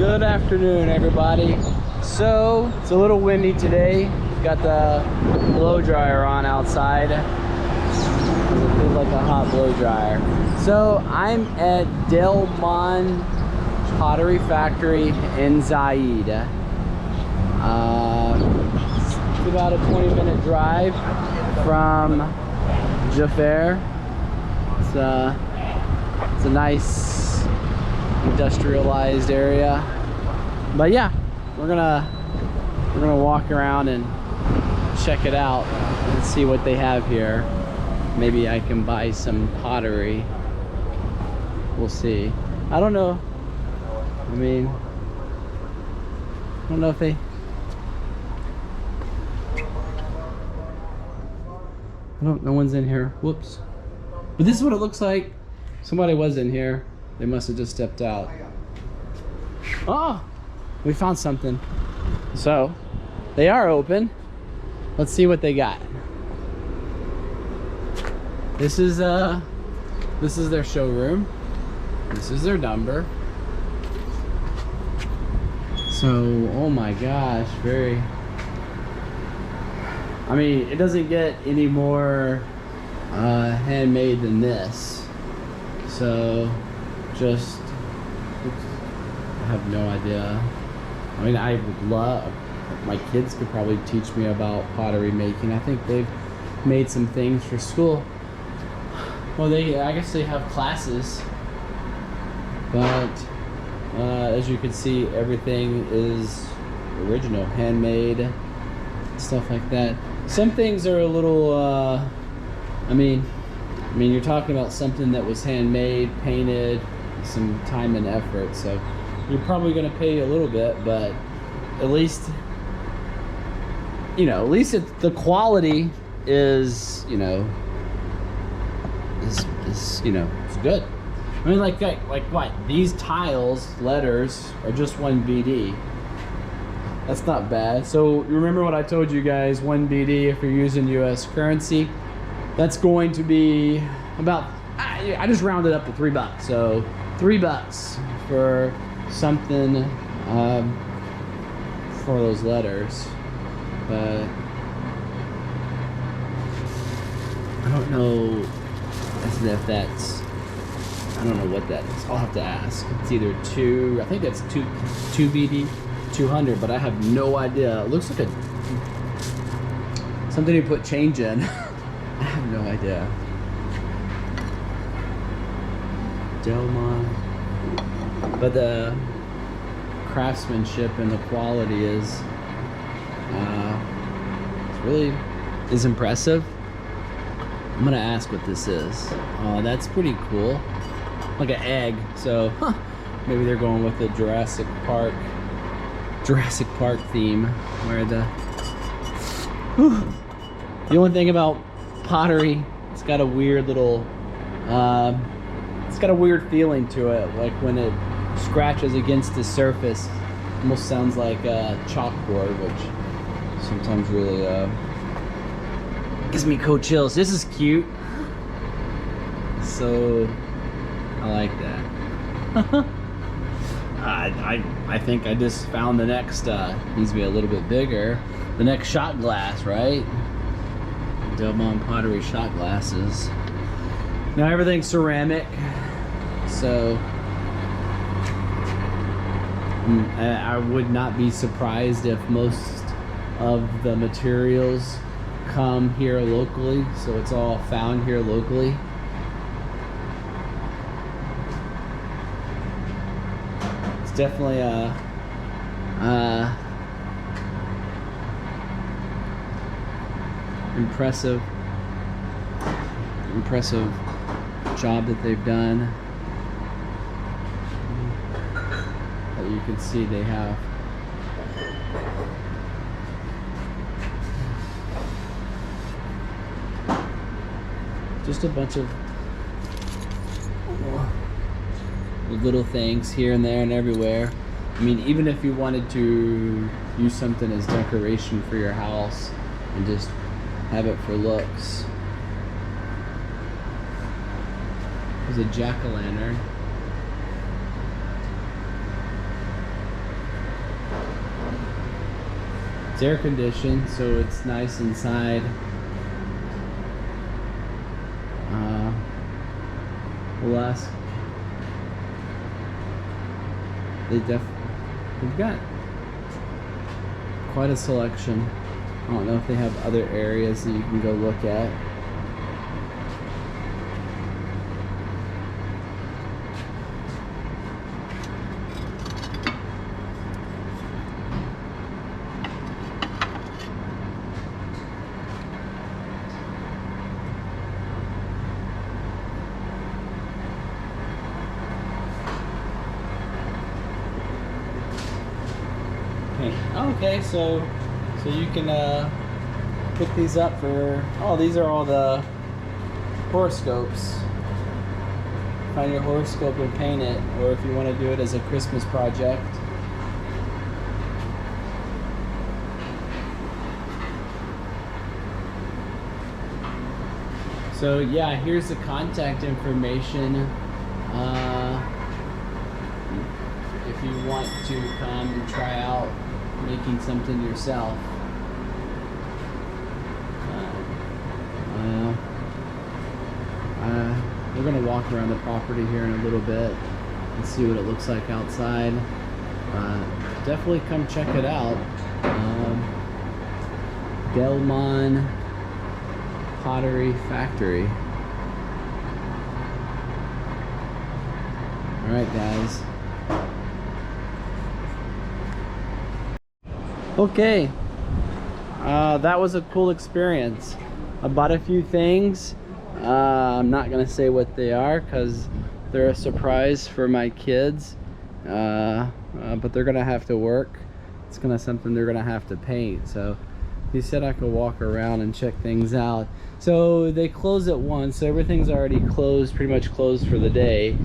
Good afternoon, everybody. So it's a little windy today. Got the blow dryer on outside. It feels like a hot blow dryer. So I'm at Delmon Pottery Factory in Zayed. It's about a 20-minute drive from Jafar. It's a nice industrialized area, but yeah, we're gonna walk around and check it out and see what they have here. Maybe I can buy some pottery. We'll see. I don't know. I mean, I don't know if they. No one's in here. Whoops. But this is what it looks like. Somebody was in here. They must have just stepped out. Oh, we found something. So they are open. Let's see what they got. This is their showroom. This is their number. So, oh my gosh, very. I mean, it doesn't get any more handmade than this. So, just, I have no idea. I mean, I would love, my kids could probably teach me about pottery making. I think they've made some things for school. Well, I guess they have classes. But, as you can see, everything is original, handmade, stuff like that. Some things are a little, I mean, you're talking about something that was handmade, painted, some time and effort, so you're probably going to pay a little bit, but at least, you know, at least the quality is, you know, is you know, it's good. I mean, like what? These tiles, letters, are just 1 BD. That's not bad. So remember what I told you guys, 1 BD if you're using US currency. That's going to be about, I just rounded up to $3. So $3 for something for those letters. But I don't know if that's, I don't know what that is. I'll have to ask. It's either I think that's 2 BD, 200, but I have no idea. It looks like something you put change in. I have no idea. Delmon. But the craftsmanship and the quality is really is impressive. I'm gonna ask what this is. Oh, that's pretty cool. Like an egg. So maybe they're going with the Jurassic Park theme, where the only thing about pottery, it's got a weird little it's got a weird feeling to it, like when it scratches against the surface. Almost sounds like a chalkboard, which sometimes really gives me cold chills. This is cute, so I like that. I think I just found the next, needs to be a little bit bigger, the next shot glass, right? Delmon Pottery shot glasses. Now everything's ceramic, so I would not be surprised if most of the materials come here locally, so it's all found here locally. It's definitely a impressive job that they've done. That you can see they have. Just a bunch of little things here and there and everywhere. I mean, even if you wanted to use something as decoration for your house and just have it for looks. There's a jack-o'-lantern. It's air conditioned, so it's nice inside. We'll ask. They've got quite a selection. I don't know if they have other areas that you can go look at. Okay, so you can pick these up for, oh, these are all the horoscopes. Find your horoscope and paint it, or if you want to do it as a Christmas project. So yeah, here's the contact information. If you want to come and try out making something yourself. We're gonna walk around the property here in a little bit and see what it looks like outside. Definitely come check it out. Delmon Pottery Factory. All right, guys. Okay, that was a cool experience. I bought a few things. I'm not gonna say what they are because they're a surprise for my kids, but they're gonna have to work. It's something they're gonna have to paint. So he said I could walk around and check things out. So they close at 1, so everything's already closed, pretty much closed for the day.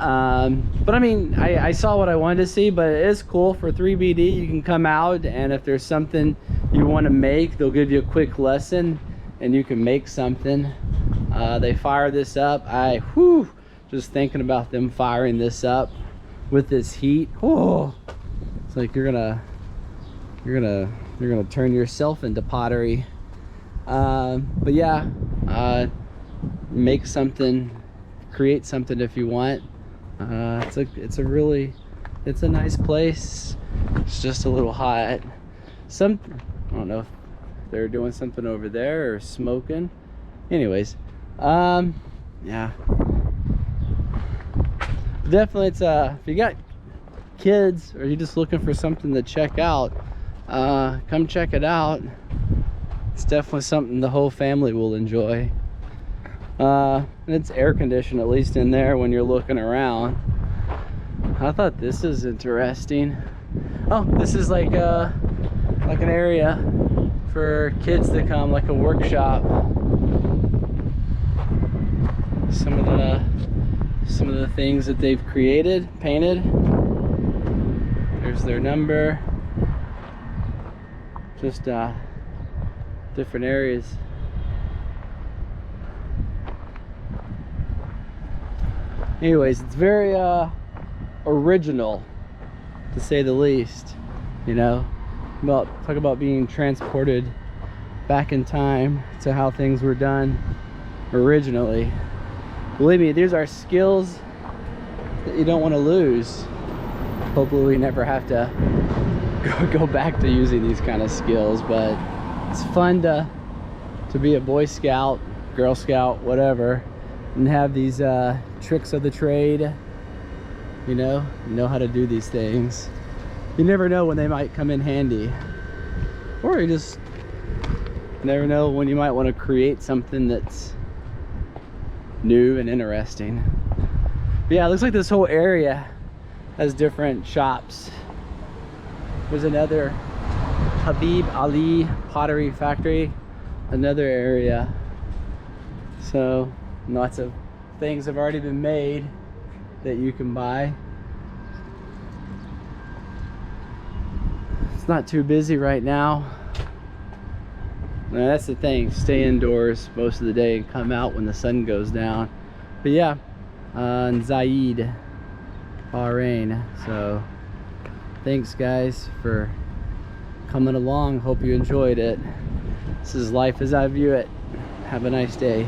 But I mean, I saw what I wanted to see, but it is cool. For 3BD, you can come out, and if there's something you want to make, they'll give you a quick lesson and you can make something. They fire this up. Just thinking about them firing this up with this heat, it's like you're gonna turn yourself into pottery. But yeah, make something, create something if you want. It's a nice place. It's just a little hot. I don't know if they're doing something over there or smoking. Anyways, yeah. Definitely, if you got kids or you're just looking for something to check out, come check it out. It's definitely something the whole family will enjoy. And it's air conditioned, at least in there when you're looking around. I thought this is interesting. Oh, this is like an area for kids to come, like a workshop. Some of the things that they've created, painted. There's their number. Just different areas. Anyways, it's very original, to say the least. You know, talk about being transported back in time to how things were done originally. Believe me, these are skills that you don't want to lose. Hopefully we never have to go back to using these kind of skills, but it's fun to be a Boy Scout, Girl Scout, whatever, and have these tricks of the trade. You know how to do these things. You never know when they might come in handy, or you just never know when you might want to create something that's new and interesting. But yeah, it looks like this whole area has different shops. There's another Habib Ali Pottery Factory, another area. So lots of things have already been made that you can buy. It's not too busy right now. Now, that's the thing, stay indoors most of the day and come out when the sun goes down. But yeah, in Bahrain. So thanks guys for coming along. Hope you enjoyed it. This is life as I view it. Have a nice day.